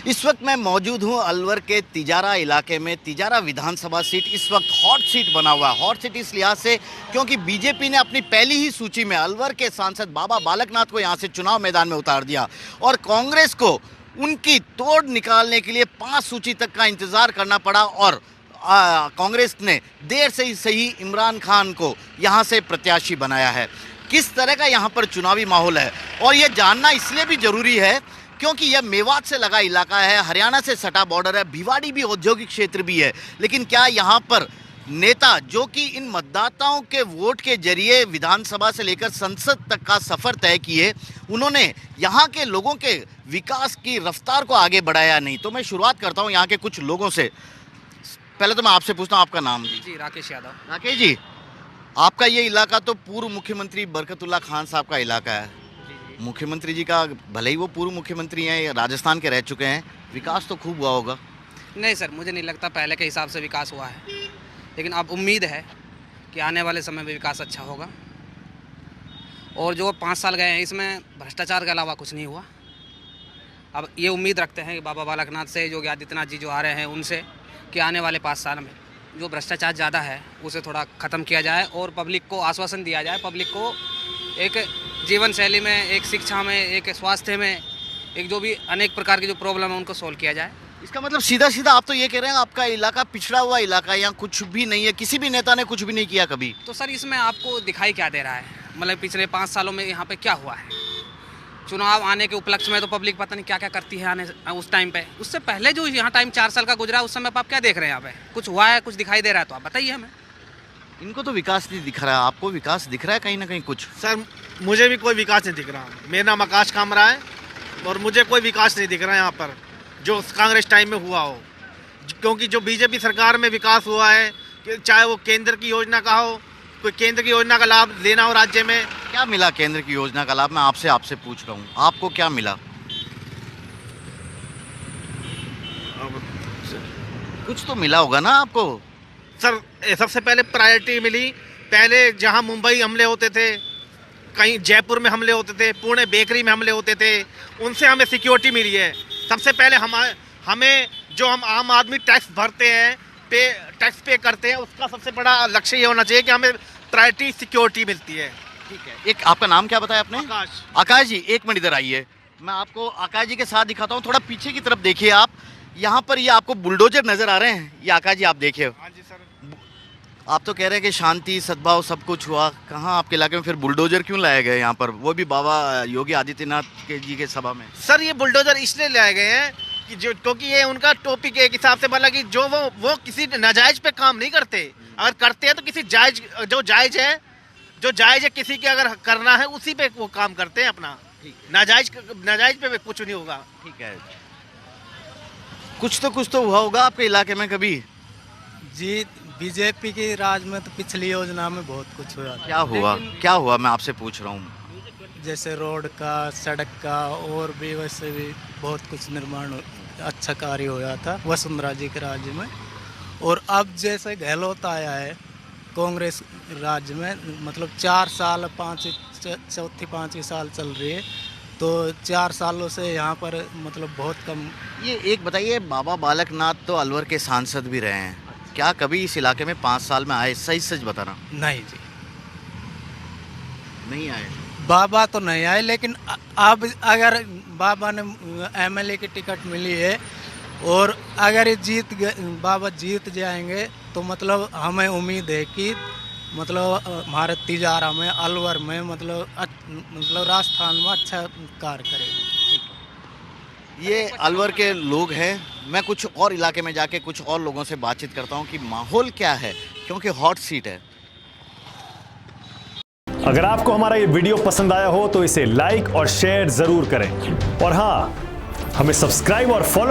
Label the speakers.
Speaker 1: इस वक्त मैं मौजूद हूं अलवर के तिजारा इलाके में। तिजारा विधानसभा सीट इस वक्त हॉट सीट बना हुआ है। हॉट सीट इस लिहाज से क्योंकि बीजेपी ने अपनी पहली ही सूची में अलवर के सांसद बाबा बालकनाथ को यहां से चुनाव मैदान में उतार दिया और कांग्रेस को उनकी तोड़ निकालने के लिए 5 सूची तक का इंतजार करना पड़ा और कांग्रेस ने देर से ही सही इमरान खान को यहां से प्रत्याशी बनाया है। किस तरह का यहां पर चुनावी माहौल है और ये जानना इसलिए भी जरूरी है क्योंकि यह मेवात से लगा इलाका है, हरियाणा से सटा बॉर्डर है, भिवाड़ी भी औद्योगिक क्षेत्र भी है। लेकिन क्या यहाँ पर नेता जो कि इन मतदाताओं के वोट के जरिए विधानसभा से लेकर संसद तक का सफ़र तय किए, उन्होंने यहाँ के लोगों के विकास की रफ्तार को आगे बढ़ाया नहीं? तो मैं शुरुआत करता हूँ यहाँ के कुछ लोगों से। पहले तो मैं आपसे पूछता हूँ आपका नाम।
Speaker 2: जी राकेश यादव।
Speaker 1: राकेश जी, आपका ये इलाका तो पूर्व मुख्यमंत्री बरकतुल्ला खान साहब का इलाका है। मुख्यमंत्री जी का, भले ही वो पूर्व मुख्यमंत्री हैं, राजस्थान के रह चुके हैं, विकास तो खूब हुआ होगा।
Speaker 2: नहीं सर, मुझे नहीं लगता पहले के हिसाब से विकास हुआ है, लेकिन अब उम्मीद है कि आने वाले समय में विकास अच्छा होगा। और जो 5 साल गए हैं इसमें भ्रष्टाचार के अलावा कुछ नहीं हुआ। अब ये उम्मीद रखते हैं कि बाबा बालकनाथ से, योगी आदित्यनाथ जी जो आ रहे हैं उनसे, कि आने वाले 5 साल में जो भ्रष्टाचार ज़्यादा है उसे थोड़ा ख़त्म किया जाए और पब्लिक को आश्वासन दिया जाए, पब्लिक को एक जीवन शैली में, एक शिक्षा में, एक स्वास्थ्य में, एक जो भी अनेक प्रकार की जो प्रॉब्लम है उनको सोल्व किया जाए।
Speaker 1: इसका मतलब सीधा सीधा आप तो ये कह रहे हैं आपका इलाका पिछड़ा हुआ इलाका है, यहाँ कुछ भी नहीं है, किसी भी नेता ने कुछ भी नहीं किया कभी?
Speaker 2: तो सर इसमें आपको दिखाई क्या दे रहा है? मतलब पिछले 5 सालों में यहाँ पे क्या हुआ है? चुनाव आने के उपलक्ष्य में तो पब्लिक पता नहीं क्या क्या करती है आने उस टाइम पे। उससे पहले जो यहाँ टाइम 4 साल का गुजरा उस समय आप क्या देख रहे हैं? यहाँ पे कुछ हुआ है, कुछ दिखाई दे रहा है तो आप बताइए हमें।
Speaker 1: इनको तो विकास नहीं दिख रहा है, आपको विकास दिख रहा है कहीं ना कहीं कुछ?
Speaker 3: सर मुझे भी कोई विकास नहीं दिख रहा। मेरा नाम आकाश कामरा है और मुझे कोई विकास नहीं दिख रहा है यहाँ पर जो कांग्रेस टाइम में हुआ हो। क्योंकि जो बीजेपी सरकार में विकास हुआ है, चाहे वो केंद्र की योजना का हो, कोई केंद्र की योजना का लाभ लेना हो राज्य में।
Speaker 1: क्या मिला केंद्र की योजना का लाभ? मैं आपसे पूछ रहा हूँ, आपको क्या मिला? कुछ तो मिला होगा ना आपको?
Speaker 3: सर सबसे पहले प्रायोरिटी मिली। पहले जहाँ मुंबई हमले होते थे, कहीं जयपुर में हमले होते थे, पुणे बेकरी में हमले होते थे, उनसे हमें सिक्योरिटी मिली है। सबसे पहले हमें जो हम आम आदमी टैक्स भरते हैं, टैक्स पे करते हैं, उसका सबसे बड़ा लक्ष्य ये होना चाहिए कि हमें प्रायोरिटी सिक्योरिटी मिलती है।
Speaker 1: ठीक है। एक आपका नाम क्या बताया आपने?
Speaker 3: आकाश।
Speaker 1: आकाश जी, 1 मिनट इधर आइए, मैं आपको आकाश जी के साथ दिखाता हूँ। थोड़ा पीछे की तरफ देखिए आप, यहाँ पर ये आपको बुलडोजर नजर आ रहे हैं। ये आकाश जी आप देखिए।
Speaker 3: हाँ जी सर।
Speaker 1: आप तो कह रहे हैं कि शांति सद्भाव सब कुछ हुआ, कहाँ आपके इलाके में फिर बुलडोजर क्यों लाए गए यहाँ पर, वो भी बाबा योगी आदित्यनाथ के जी के सभा में?
Speaker 3: सर ये बुलडोजर इसलिए लाए गए हैं कि जो, क्योंकि ये उनका टॉपिक एक हिसाब से बोला कि जो वो किसी नाजायज पे काम नहीं करते। अगर करते हैं तो किसी जायज, जो जायज है किसी के अगर करना है उसी पे वो काम करते हैं अपना। नाजायज पे कुछ नहीं होगा।
Speaker 1: ठीक है। कुछ तो हुआ होगा आपके इलाके में कभी?
Speaker 4: जी बीजेपी की राज में तो पिछली योजना में बहुत कुछ हुआ।
Speaker 1: क्या हुआ मैं आपसे पूछ रहा हूँ।
Speaker 4: जैसे रोड का, सड़क का और भी वैसे भी बहुत कुछ निर्माण अच्छा कार्य हुआ था वसुंधरा जी के राज्य में। और अब जैसे गहलोत आया है कांग्रेस राज्य में, मतलब 4 साल, चौथी 5वीं साल चल रही है, तो 4 सालों से यहाँ पर मतलब बहुत कम।
Speaker 1: ये एक बताइए, बाबा बालकनाथ तो अलवर के सांसद भी रहे हैं, क्या कभी इस इलाके में 5 साल में आए? सच बताना।
Speaker 4: नहीं जी, नहीं
Speaker 1: आए।
Speaker 4: बाबा तो नहीं आए, लेकिन अब अगर बाबा ने एमएलए की टिकट मिली है और अगर बाबा जीत जाएंगे तो मतलब हमें उम्मीद है कि मतलब हमारे तिजारा में, अलवर में, मतलब राजस्थान में अच्छा कार्य करेंगे।
Speaker 1: ये अलवर के लोग हैं। मैं कुछ और इलाके में जाके कुछ और लोगों से बातचीत करता हूँ कि माहौल क्या है, क्योंकि हॉट सीट है।
Speaker 5: अगर आपको हमारा ये वीडियो पसंद आया हो तो इसे लाइक और शेयर जरूर करें और हाँ, हमें सब्सक्राइब और फॉलो